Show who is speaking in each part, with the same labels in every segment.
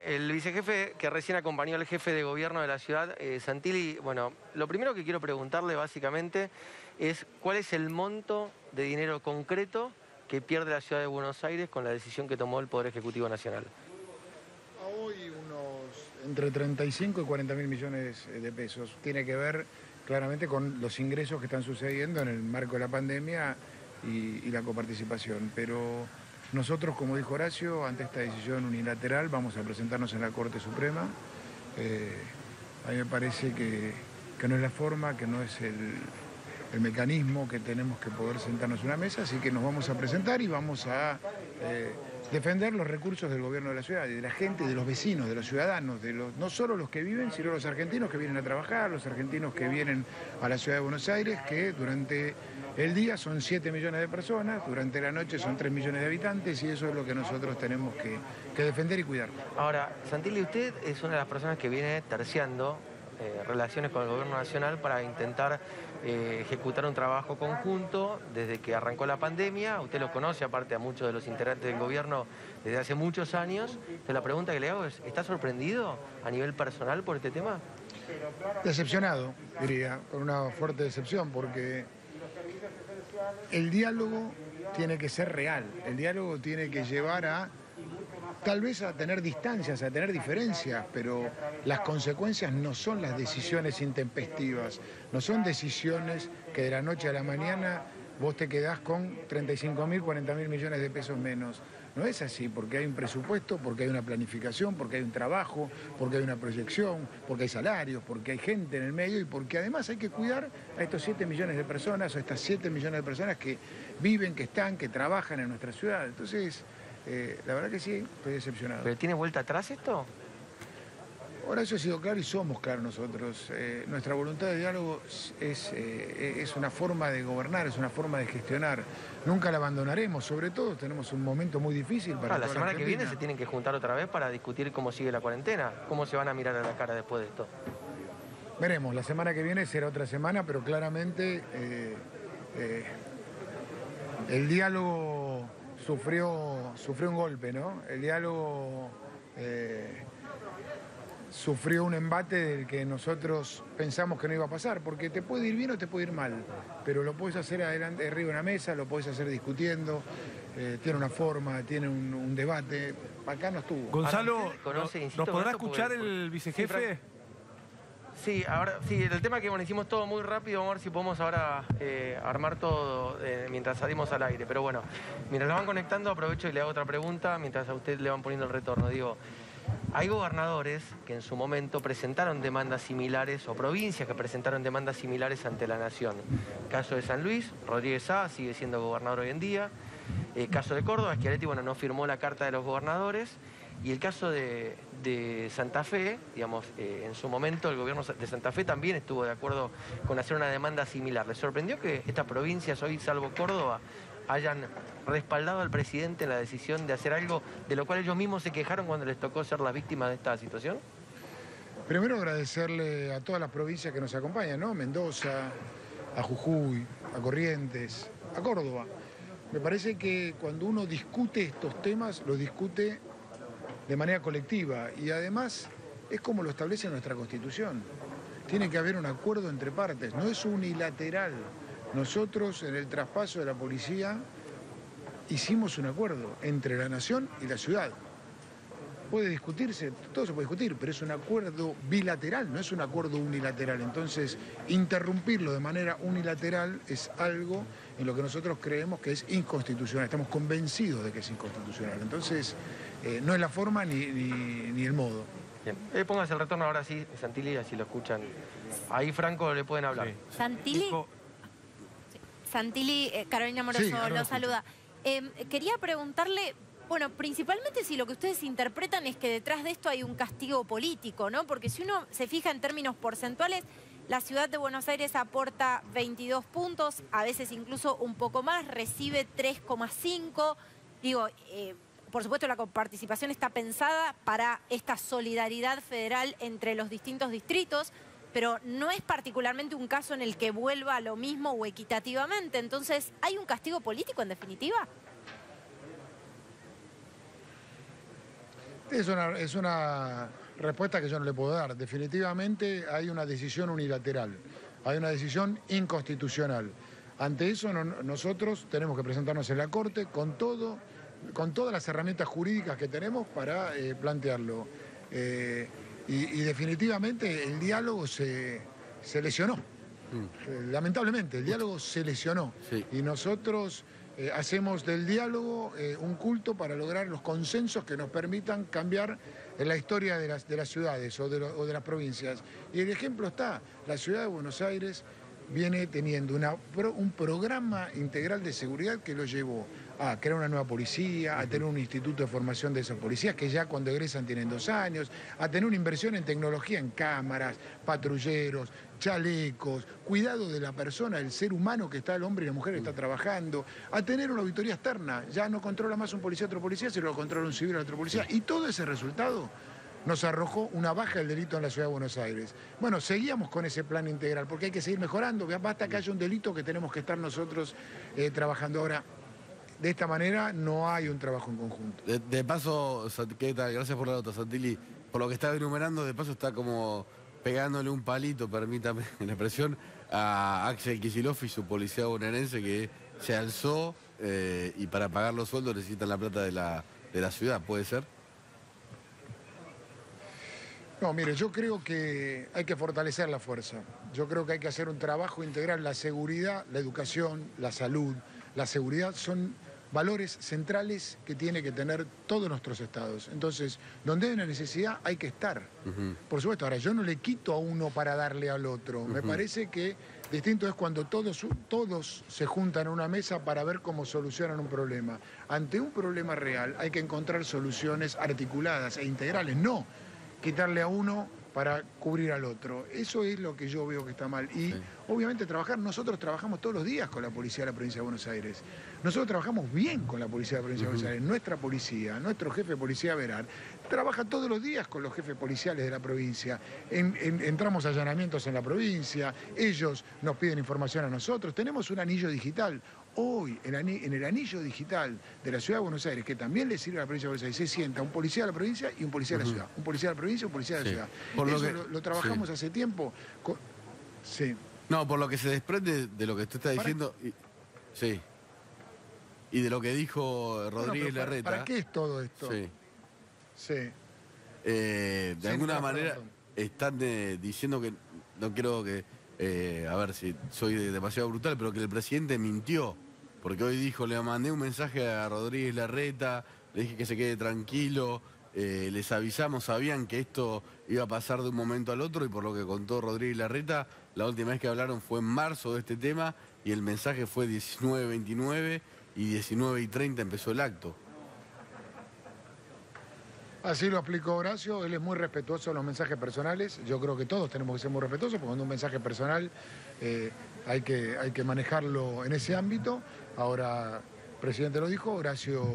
Speaker 1: El vicejefe que recién acompañó al jefe de gobierno de la ciudad, Santilli, bueno, lo primero que quiero preguntarle básicamente es cuál es el monto de dinero concreto que pierde la ciudad de Buenos Aires con la decisión que tomó el Poder Ejecutivo Nacional.
Speaker 2: A hoy entre 35 y 40 mil millones de pesos. Tiene que ver claramente con los ingresos que están sucediendo en el marco de la pandemia y la coparticipación. Pero nosotros, como dijo Horacio, ante esta decisión unilateral vamos a presentarnos en la Corte Suprema. A mí me parece que no es la forma, que no es el mecanismo que tenemos que poder sentarnos en una mesa, así que nos vamos a presentar y vamos a defender los recursos del gobierno de la ciudad, de la gente, de los vecinos, de los ciudadanos, no solo los que viven, sino los argentinos que vienen a trabajar, los argentinos que vienen a la ciudad de Buenos Aires, que durante el día son 7 millones de personas, durante la noche son 3 millones de habitantes y eso es lo que nosotros tenemos que defender y cuidar.
Speaker 1: Ahora, Santilli, usted es una de las personas que viene terciando relaciones con el gobierno nacional para intentar ejecutar un trabajo conjunto desde que arrancó la pandemia. Usted lo conoce, aparte a muchos de los integrantes del gobierno desde hace muchos años. Entonces la pregunta que le hago es, ¿está sorprendido a nivel personal por este tema?
Speaker 2: Decepcionado, diría, con una fuerte decepción, porque el diálogo tiene que ser real, el diálogo tiene que llevar tal vez a tener distancias, a tener diferencias, pero las consecuencias no son las decisiones intempestivas, no son decisiones que de la noche a la mañana vos te quedás con 35 mil, 40 mil millones de pesos menos. No es así, porque hay un presupuesto, porque hay una planificación, porque hay un trabajo, porque hay una proyección, porque hay salarios, porque hay gente en el medio y porque además hay que cuidar a estos 7 millones de personas, o a estas 7 millones de personas que viven, que están, que trabajan en nuestra ciudad. Entonces, la verdad que sí, estoy decepcionado.
Speaker 1: ¿Pero tiene vuelta atrás esto?
Speaker 2: Horacio ha sido claro y somos claros nosotros. Nuestra voluntad de diálogo es una forma de gobernar, es una forma de gestionar. Nunca la abandonaremos, sobre todo tenemos un momento muy difícil para
Speaker 1: la semana que viene se tienen que juntar otra vez para discutir cómo sigue la cuarentena, cómo se van a mirar a la cara después de esto.
Speaker 2: Veremos, la semana que viene será otra semana, pero claramente el diálogo sufrió un golpe, ¿no? El diálogo sufrió un embate del que nosotros pensamos que no iba a pasar, porque te puede ir bien o te puede ir mal, pero lo puedes hacer adelante, arriba de una mesa, lo puedes hacer discutiendo, tiene una forma, tiene un debate. Acá no estuvo.
Speaker 3: Gonzalo, ¿nos podrá escuchar el vicejefe?
Speaker 1: Sí, ahora sí, el tema es que bueno, hicimos todo muy rápido, vamos a ver si podemos ahora armar todo mientras salimos al aire. Pero bueno, mientras lo van conectando, aprovecho y le hago otra pregunta, mientras a usted le van poniendo el retorno. Digo, hay gobernadores que en su momento presentaron demandas similares, o provincias que presentaron demandas similares ante la Nación. Caso de San Luis, Rodríguez Sá sigue siendo gobernador hoy en día. Caso de Córdoba, Schiaretti, bueno, no firmó la carta de los gobernadores. Y el caso de Santa Fe, digamos, en su momento el gobierno de Santa Fe también estuvo de acuerdo con hacer una demanda similar. ¿Les sorprendió que estas provincias hoy, salvo Córdoba, hayan respaldado al presidente en la decisión de hacer algo de lo cual ellos mismos se quejaron cuando les tocó ser las víctimas de esta situación?
Speaker 2: Primero agradecerle a todas las provincias que nos acompañan, ¿no? Mendoza, a Jujuy, a Corrientes, a Córdoba. Me parece que cuando uno discute estos temas, los discute de manera colectiva y además es como lo establece nuestra Constitución. Tiene que haber un acuerdo entre partes, no es unilateral. Nosotros en el traspaso de la policía hicimos un acuerdo entre la nación y la ciudad. Puede discutirse, todo se puede discutir, pero es un acuerdo bilateral, no es un acuerdo unilateral. Entonces, interrumpirlo de manera unilateral es algo en lo que nosotros creemos que es inconstitucional. Estamos convencidos de que es inconstitucional. Entonces, no es la forma ni el modo.
Speaker 1: Bien. Póngase el retorno ahora sí, Santilli, así lo escuchan. Ahí, Franco, le pueden hablar. Sí.
Speaker 4: Santilli, Carolina Moroso
Speaker 2: Sí,
Speaker 4: lo saluda. Quería preguntarle, bueno, principalmente si lo que ustedes interpretan es que detrás de esto hay un castigo político, ¿no? Porque si uno se fija en términos porcentuales, la ciudad de Buenos Aires aporta 22 puntos, a veces incluso un poco más, recibe 3,5. Digo, por supuesto la coparticipación está pensada para esta solidaridad federal entre los distintos distritos, pero no es particularmente un caso en el que vuelva a lo mismo o equitativamente. Entonces, ¿hay un castigo político en definitiva?
Speaker 2: Es una respuesta que yo no le puedo dar. Definitivamente hay una decisión unilateral, hay una decisión inconstitucional. Ante eso nosotros tenemos que presentarnos en la Corte con todas las herramientas jurídicas que tenemos para plantearlo. Y definitivamente el diálogo se lesionó. Lamentablemente, el diálogo se lesionó. Sí. Y nosotros hacemos del diálogo un culto para lograr los consensos que nos permitan cambiar la historia de las ciudades o de las provincias. Y el ejemplo está, la ciudad de Buenos Aires viene teniendo un programa integral de seguridad que lo llevó a crear una nueva policía, a tener un instituto de formación de esas policías que ya cuando egresan tienen 2 años, a tener una inversión en tecnología, en cámaras, patrulleros, chalecos, cuidado de la persona, del ser humano que está, el hombre y la mujer que está trabajando, a tener una auditoría externa. Ya no controla más un policía a otro policía, sino lo controla un civil a otro policía. Y todo ese resultado nos arrojó una baja del delito en la ciudad de Buenos Aires. Bueno, seguíamos con ese plan integral, porque hay que seguir mejorando, basta que haya un delito que tenemos que estar nosotros trabajando. Ahora, de esta manera no hay un trabajo en conjunto.
Speaker 5: De paso, gracias por la nota, Santilli. Por lo que estaba enumerando, de paso está como pegándole un palito, permítame la expresión, a Axel Kicillof y su policía bonaerense que se alzó y para pagar los sueldos necesitan la plata de la ciudad, ¿puede ser?
Speaker 2: No, mire, yo creo que hay que fortalecer la fuerza. Yo creo que hay que hacer un trabajo integral. La seguridad, la educación, la salud, la seguridad son valores centrales que tiene que tener todos nuestros estados. Entonces, donde hay una necesidad hay que estar. Por supuesto, ahora yo no le quito a uno para darle al otro. Me parece que distinto es cuando todos se juntan en una mesa para ver cómo solucionan un problema. Ante un problema real hay que encontrar soluciones articuladas e integrales, no quitarle a uno para cubrir al otro. Eso es lo que yo veo que está mal. Y obviamente nosotros trabajamos todos los días con la policía de la provincia de Buenos Aires. Nosotros trabajamos bien con la policía de la provincia de Buenos Aires. Nuestra policía, nuestro jefe de policía Verar, trabaja todos los días con los jefes policiales de la provincia. Entramos a allanamientos en la provincia, ellos nos piden información a nosotros. Tenemos un anillo digital. Hoy, en el anillo digital de la ciudad de Buenos Aires, que también le sirve a la provincia de Buenos Aires, se sienta un policía de la provincia y un policía de la ciudad. Un policía de la provincia y un policía de la ciudad. Eso lo trabajamos hace tiempo. Sí.
Speaker 5: No, por lo que se desprende de lo que usted está diciendo... Sí. Y de lo que dijo Rodríguez Larreta...
Speaker 2: ¿Para qué es todo esto?
Speaker 5: Sí.
Speaker 2: Sí.
Speaker 5: De alguna manera están diciendo que... No quiero que... a ver si soy demasiado brutal, pero que el presidente mintió. Porque hoy dijo, le mandé un mensaje a Rodríguez Larreta, le dije que se quede tranquilo, les avisamos, sabían que esto iba a pasar de un momento al otro y por lo que contó Rodríguez Larreta, la última vez que hablaron fue en marzo de este tema y el mensaje fue 19:29 y 19:30 empezó el acto.
Speaker 2: Así lo explicó Horacio, él es muy respetuoso de los mensajes personales, yo creo que todos tenemos que ser muy respetuosos, porque cuando un mensaje personal hay que manejarlo en ese ámbito. Ahora, el presidente lo dijo, Horacio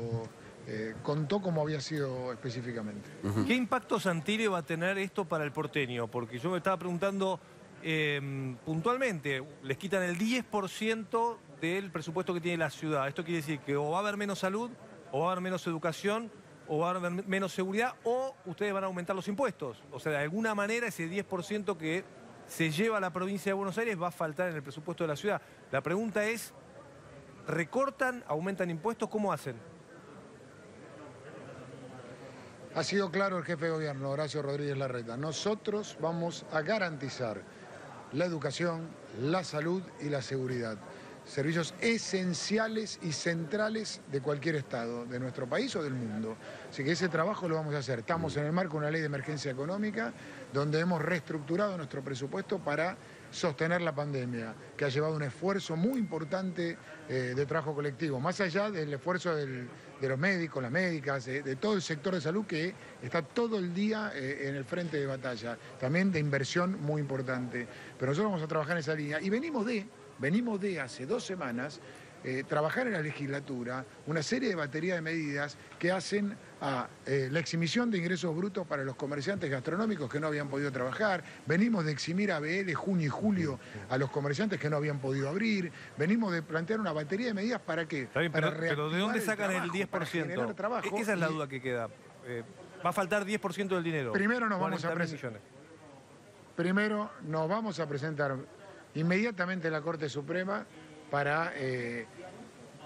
Speaker 2: contó cómo había sido específicamente.
Speaker 3: ¿Qué impacto, Santilli, va a tener esto para el porteño? Porque yo me estaba preguntando puntualmente, les quitan el 10% del presupuesto que tiene la ciudad. Esto quiere decir que o va a haber menos salud, o va a haber menos educación, o va a haber menos seguridad, o ustedes van a aumentar los impuestos. O sea, de alguna manera ese 10% que se lleva a la provincia de Buenos Aires va a faltar en el presupuesto de la ciudad. La pregunta es, ¿recortan, aumentan impuestos? ¿Cómo hacen?
Speaker 2: Ha sido claro el jefe de gobierno, Horacio Rodríguez Larreta. Nosotros vamos a garantizar la educación, la salud y la seguridad. Servicios esenciales y centrales de cualquier estado, de nuestro país o del mundo. Así que ese trabajo lo vamos a hacer. Estamos en el marco de una ley de emergencia económica donde hemos reestructurado nuestro presupuesto para sostener la pandemia, que ha llevado un esfuerzo muy importante de trabajo colectivo, más allá del esfuerzo de los médicos, las médicas, de todo el sector de salud que está todo el día en el frente de batalla, también de inversión muy importante. Pero nosotros vamos a trabajar en esa línea y venimos de hace 2 semanas trabajar en la legislatura una serie de batería de medidas que hacen a la exhibición de ingresos brutos para los comerciantes gastronómicos que no habían podido trabajar. Venimos de eximir a BL junio y julio a los comerciantes que no habían podido abrir. Venimos de plantear una batería de medidas para qué.
Speaker 3: Está bien, pero ¿de dónde sacan el 10%?
Speaker 2: Para generar trabajo.
Speaker 3: Esa es la duda que queda. Va a faltar 10% del dinero.
Speaker 2: Primero nos vamos a
Speaker 3: 40.000 millones.
Speaker 2: Primero nos vamos a presentar inmediatamente en la Corte Suprema para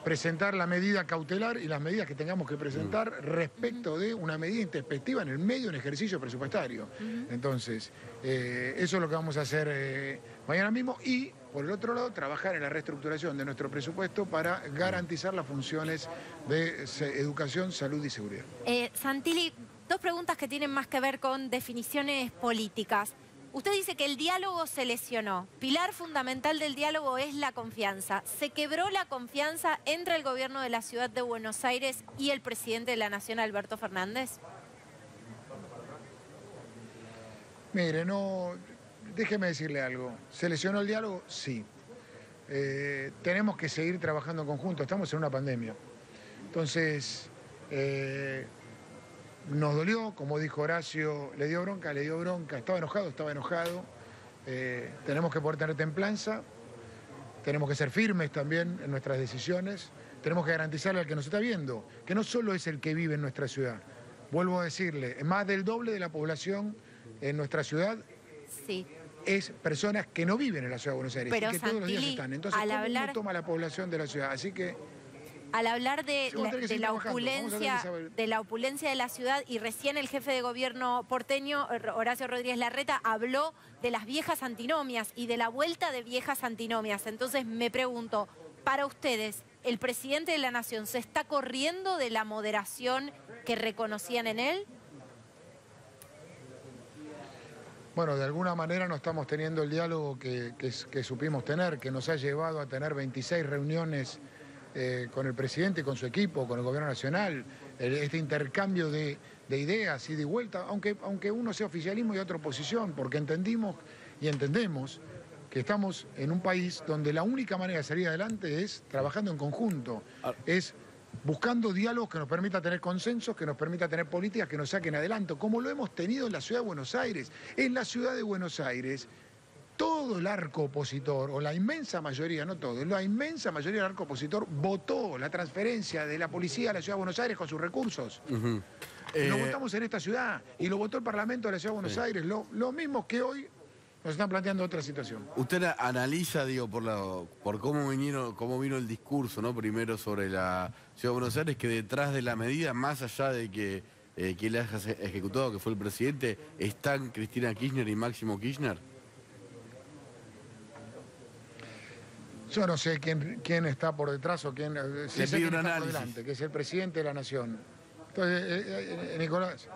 Speaker 2: presentar la medida cautelar y las medidas que tengamos que presentar respecto de una medida intempestiva en el medio de un ejercicio presupuestario. Entonces, eso es lo que vamos a hacer mañana mismo y, por el otro lado, trabajar en la reestructuración de nuestro presupuesto para garantizar las funciones de educación, salud y seguridad.
Speaker 4: Santilli, dos preguntas que tienen más que ver con definiciones políticas. Usted dice que el diálogo se lesionó. Pilar fundamental del diálogo es la confianza. ¿Se quebró la confianza entre el gobierno de la Ciudad de Buenos Aires y el presidente de la Nación, Alberto Fernández?
Speaker 2: Mire, no, déjeme decirle algo. ¿Se lesionó el diálogo? Sí. Tenemos que seguir trabajando en conjunto. Estamos en una pandemia. Entonces, nos dolió, como dijo Horacio, le dio bronca, estaba enojado. Tenemos que poder tener templanza, tenemos que ser firmes también en nuestras decisiones, tenemos que garantizarle al que nos está viendo, que no solo es el que vive en nuestra ciudad. Vuelvo a decirle, más del doble de la población en nuestra ciudad
Speaker 4: sí.
Speaker 2: Es personas que no viven en la ciudad de Buenos Aires,
Speaker 4: pero,
Speaker 2: y que todos los días están. Entonces, ¿cómo uno toma la población de la ciudad? Así que...
Speaker 4: Al hablar de la opulencia de la ciudad, y recién el jefe de gobierno porteño, Horacio Rodríguez Larreta, habló de las viejas antinomias y de la vuelta de viejas antinomias. Entonces me pregunto, para ustedes, ¿el presidente de la Nación se está corriendo de la moderación que reconocían en él?
Speaker 2: Bueno, de alguna manera no estamos teniendo el diálogo que supimos tener, que nos ha llevado a tener 26 reuniones con el presidente y con su equipo, con el gobierno nacional, este intercambio de ideas y de vuelta, aunque uno sea oficialismo y otro oposición, porque entendimos y entendemos que estamos en un país donde la única manera de salir adelante es trabajando en conjunto, es buscando diálogos que nos permita tener consensos, que nos permita tener políticas que nos saquen adelante, como lo hemos tenido en la ciudad de Buenos Aires. En la ciudad de Buenos Aires, todo el arco opositor, o la inmensa mayoría, no todo, la inmensa mayoría del arco opositor votó la transferencia de la policía a la Ciudad de Buenos Aires con sus recursos. Lo votamos en esta ciudad y lo votó el Parlamento de la Ciudad de Buenos Aires. Lo mismo que hoy nos están planteando otra situación.
Speaker 5: Usted analiza, digo, por cómo vino el discurso, ¿no? Primero sobre la Ciudad de Buenos Aires, que detrás de la medida, más allá de que quien la haya ejecutado, que fue el presidente, están Cristina Kirchner y Máximo Kirchner.
Speaker 2: Yo no sé quién está por detrás o quién, sí sé quién está por delante, que es el presidente de la Nación. Entonces,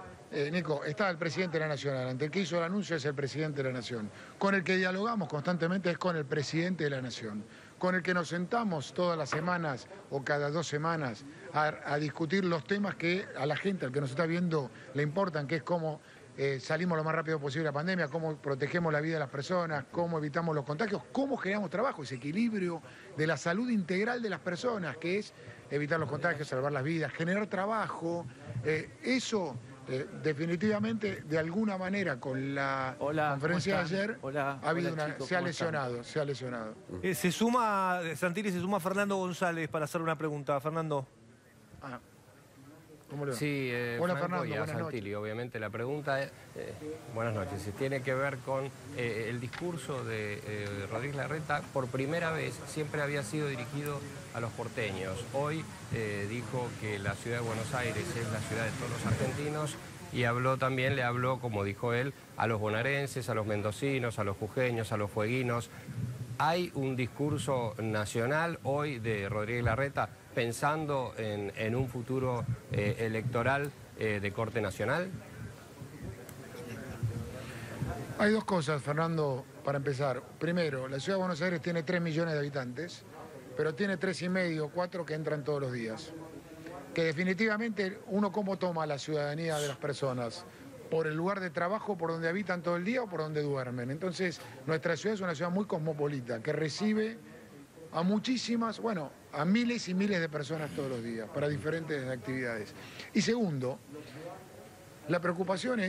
Speaker 2: Nico, está el presidente de la Nación adelante. El que hizo el anuncio es el presidente de la Nación. Con el que dialogamos constantemente es con el presidente de la Nación. Con el que nos sentamos todas las semanas o cada 2 semanas a discutir los temas que a la gente, al que nos está viendo, le importan, que es cómo salimos lo más rápido posible de la pandemia, cómo protegemos la vida de las personas, cómo evitamos los contagios, cómo generamos trabajo, ese equilibrio de la salud integral de las personas, que es evitar los contagios, salvar las vidas, generar trabajo. Eso definitivamente, de alguna manera, con la conferencia de ayer, se ha lesionado.
Speaker 3: Se suma, Santilli, se suma Fernando González para hacer una pregunta. Fernando.
Speaker 2: ¿Cómo le va?
Speaker 6: Sí,
Speaker 2: hola
Speaker 6: Franco,
Speaker 2: Fernando,
Speaker 6: y a
Speaker 2: buenas
Speaker 6: Santilli,
Speaker 2: noches.
Speaker 6: obviamente la pregunta es, buenas noches, tiene que ver con el discurso de Rodríguez Larreta. Por primera vez siempre había sido dirigido a los porteños. Hoy dijo que la ciudad de Buenos Aires es la ciudad de todos los argentinos y le habló, como dijo él, a los bonaerenses, a los mendocinos, a los jujeños, a los fueguinos. ¿Hay un discurso nacional hoy de Rodríguez Larreta pensando en un futuro electoral de corte nacional?
Speaker 2: Hay dos cosas, Fernando, para empezar. Primero, la Ciudad de Buenos Aires tiene 3 millones de habitantes, pero tiene 3,5, 4 que entran todos los días. Que definitivamente uno cómo toma la ciudadanía de las personas, por el lugar de trabajo, por donde habitan todo el día o por donde duermen. Entonces, nuestra ciudad es una ciudad muy cosmopolita, que recibe a muchísimas, a miles y miles de personas todos los días, para diferentes actividades. Y segundo, la preocupación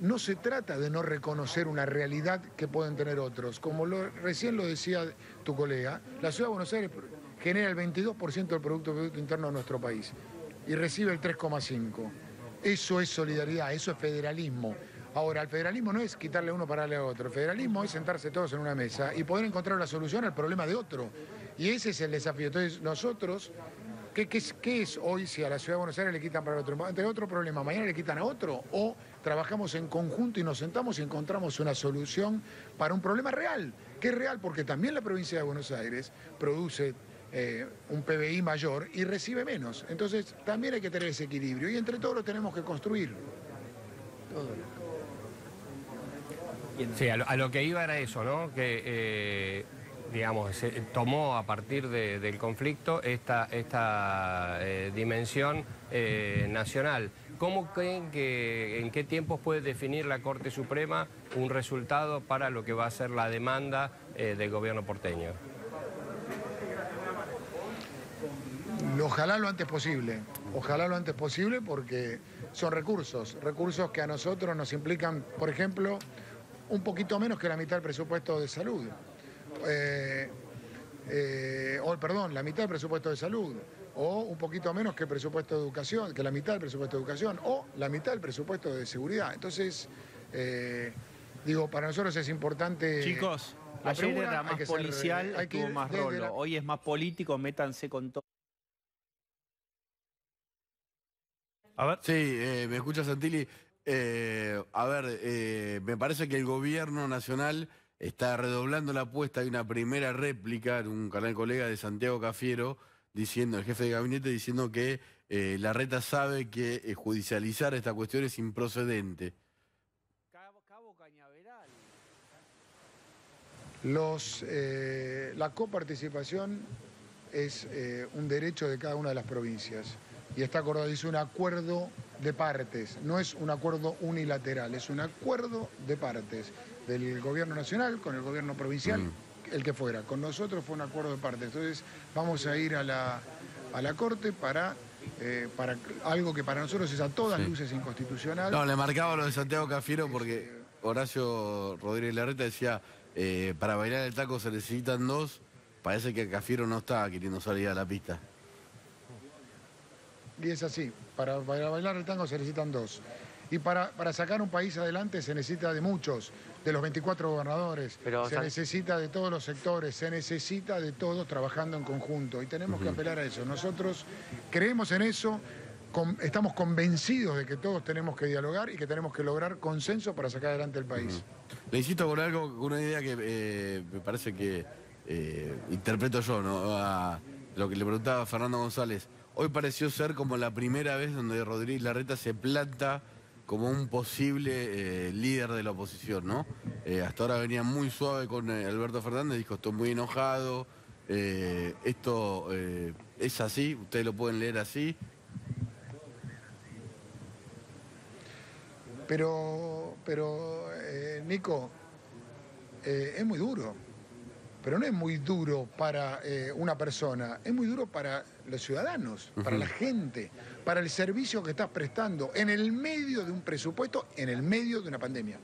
Speaker 2: no se trata de no reconocer una realidad que pueden tener otros. Como recién lo decía tu colega, la Ciudad de Buenos Aires genera el 22% del Producto Interno de nuestro país y recibe el 3,5%. Eso es solidaridad, eso es federalismo. Ahora, el federalismo no es quitarle a uno para darle a otro. El federalismo es sentarse todos en una mesa y poder encontrar una solución al problema de otro. Y ese es el desafío. Entonces, nosotros, ¿qué es hoy si a la Ciudad de Buenos Aires le quitan para otro? Ante otro problema, mañana le quitan a otro. O trabajamos en conjunto y nos sentamos y encontramos una solución para un problema real. Que es real porque también la provincia de Buenos Aires produce un PBI mayor y recibe menos. Entonces, también hay que tener ese equilibrio. Y entre todos lo tenemos que construir.
Speaker 6: Sí, a lo que iba era eso, ¿no? Que, digamos, se tomó a partir del conflicto esta dimensión nacional. ¿Cómo creen que en qué tiempos puede definir la Corte Suprema un resultado para lo que va a ser la demanda del gobierno porteño?
Speaker 2: Ojalá lo antes posible. Ojalá lo antes posible porque son recursos que a nosotros nos implican, por ejemplo, un poquito menos que la mitad del presupuesto de salud. La mitad del presupuesto de salud. O un poquito menos que el presupuesto de educación, que la mitad del presupuesto de educación. O la mitad del presupuesto de seguridad. Entonces, para nosotros es importante...
Speaker 7: Chicos, ayer era más policial, estuvo más rolo. Hoy es más político, métanse con todo.
Speaker 3: A ver.
Speaker 5: Sí, me escucha Santilli. Me parece que el gobierno nacional está redoblando la apuesta. Hay una primera réplica en un canal colega de Santiago Cafiero, el jefe de gabinete, diciendo que Larreta sabe que judicializar esta cuestión es improcedente.
Speaker 7: Cabo Cañaveral.
Speaker 2: La coparticipación es un derecho de cada una de las provincias. Y está acordado, es un acuerdo de partes, no es un acuerdo unilateral, es un acuerdo de partes del gobierno nacional con el gobierno provincial, el que fuera. Con nosotros fue un acuerdo de partes. Entonces vamos a ir a la Corte para algo que para nosotros es a todas luces inconstitucional.
Speaker 5: No, le marcaba lo de Santiago Cafiero porque Horacio Rodríguez Larreta decía, para bailar el taco se necesitan dos. Parece que Cafiero no está queriendo salir a la pista.
Speaker 2: Y es así, para bailar el tango se necesitan dos. Y para sacar un país adelante se necesita de muchos, de los 24 gobernadores, se necesita de todos los sectores, se necesita de todos trabajando en conjunto. Y tenemos que apelar a eso. Nosotros creemos en eso, estamos convencidos de que todos tenemos que dialogar y que tenemos que lograr consenso para sacar adelante el país.
Speaker 5: Le insisto con algo, con una idea que me parece que interpreto yo, ¿no? A lo que le preguntaba a Fernando González. Hoy pareció ser como la primera vez donde Rodríguez Larreta se planta como un posible líder de la oposición, ¿no? Hasta ahora venía muy suave con Alberto Fernández, dijo, estoy muy enojado, esto es así, ustedes lo pueden leer así.
Speaker 2: Pero Nico, es muy duro. Pero no es muy duro para una persona, es muy duro para los ciudadanos, para la gente, para el servicio que estás prestando en el medio de un presupuesto, en el medio de una pandemia.